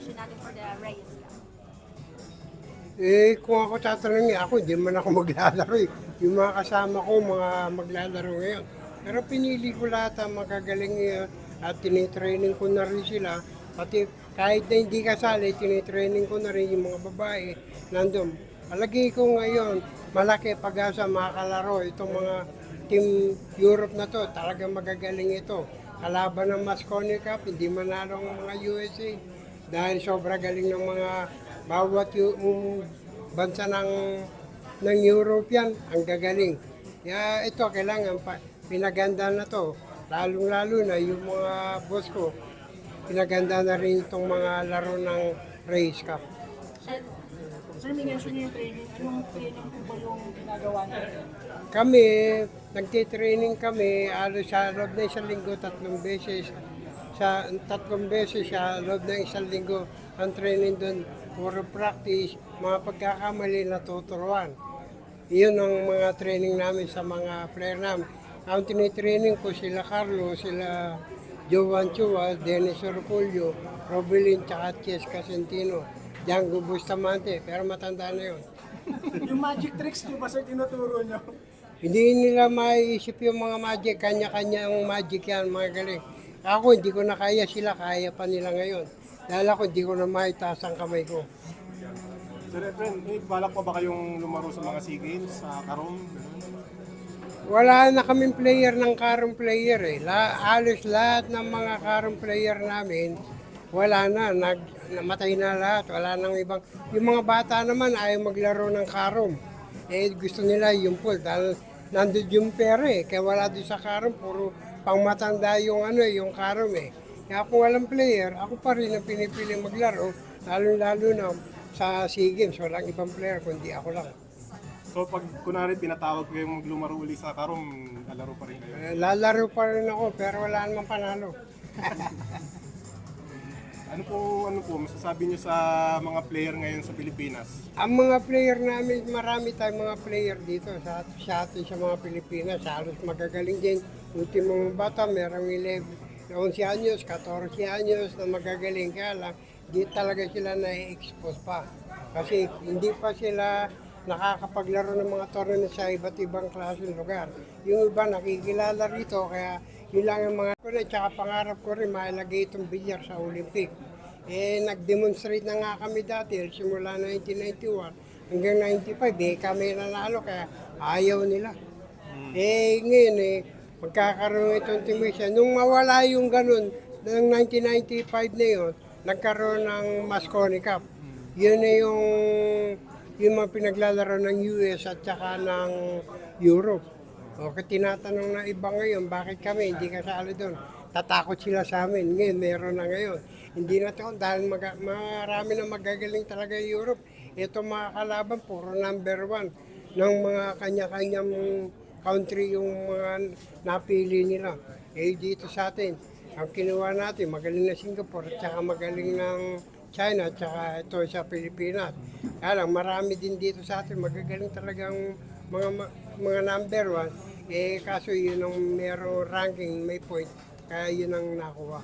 qualification natin for the Reyes Cup? Kung ako tatanungin, ako hindi man ako maglalaro eh. Yung mga kasama ko, mga maglalaro ngayon. Pero pinili ko lahat ang magagaling at tinitraining ko na rin sila. Pati kahit na hindi kasali, tinitraining ko na rin yung mga babae nandun. Palagi ko ngayon, malaki pag-asa makakalaro itong mga Team Europe na to. Talagang magagaling ito. Kalaban ng Mosconi Cup, hindi manalo ang mga USA. Dahil sobra galing ng mga bawat yung bansa ng European, ang gagaling. Kaya ito, kailangan pinaganda na to. Lalong-lalo na yung mga boss ko, pinaganda na rin itong mga laro ng Race Cup. Sir, may mention niyo yung training. Anong training po ba yung ginagawa niyo? Kami, nagtitraining kami, sa loob ng isang linggo, 3 beses. Sa 3 beses sa loob ng isang linggo, ang training doon, puro practice, mga pagkakamali na tuturuan. Iyon ang mga training namin sa mga player namin. Ang tinitraining ko sila Carlos, sila Jovan Chua, Dennis Orculio, Robilin, tsaka Ches Casentino, Django Bustamante, pero matanda na yun. Yung magic tricks niyo ba, sir, tinuturo niyo? Hindi nila maiisip yung mga magic, kanya-kanya ang magic yan, mga galing. Ako, hindi ko na kaya, sila kaya pa nila ngayon. Dahil ako, hindi ko na maitaas ang kamay ko. Sir Efren, may balak pa ba kayong lumaro sa mga SEA Games sa Karom? Wala na kaming player ng karong player eh. Halos lahat ng mga karong player namin, wala na, namatay na lahat. Wala nang ibang, yung mga bata naman ayaw maglaro ng karong. Gusto nila yung pool dahil nandun yung pera eh. Kaya wala doon sa karong, puro pangmatanda yung yung karong eh. Kaya kung walang player, ako pa rin ang pinipili maglaro, lalo-lalo na sa SEA Games, walang ibang player kundi ako lang. So pag kunwari pinatawag ko yung maglumaro uli sa Karom, lalaro pa rin kayo? Lalaro pa rin ako pero wala namang panalo. Ano po masasabi niyo sa mga player ngayon sa Pilipinas? Ang mga player namin, marami tayong mga player dito sa atin sa mga Pilipinas. Halos magagaling din. Ultimong bata, merong 11 anyos, 14 anyos na magagaling. Kaya lang, di talaga sila na-expose pa. Kasi hindi pa sila nakakapaglaro ng mga tournament sa iba't ibang klaseng lugar. Yung iba nakikilala rito, kaya yun lang yung mga ko na, tsaka pangarap ko rin mailagay itong bilyar sa Olympic. Nag-demonstrate na nga kami dati, simula 1991 hanggang 95, kami nanalo, kaya ayaw nila. Ngayon magkakaroon itong timisya. Nung mawala yung ganun, ng 1995 na yun, nagkaroon ng Mosconi Cup. Yun na yung mga pinaglalaro ng US at saka ng Europe. Tinatanong na iba ngayon, bakit kami hindi kasali doon? Tatakot sila sa amin. Ngayon, meron na ngayon. Hindi na to dahil marami na magagaling talaga yung Europe. Ito mga kalaban, puro number 1 ng mga kanya-kanyang country yung mga napili nila. Dito sa atin, ang kinuha natin, magaling na Singapore at saka magaling ng China at saka ito sa Pilipinas. Kaya lang, marami din dito sa atin, magagaling talagang mga number 1. Kaso yun ang merong ranking, may point, kaya yun ang nakuha.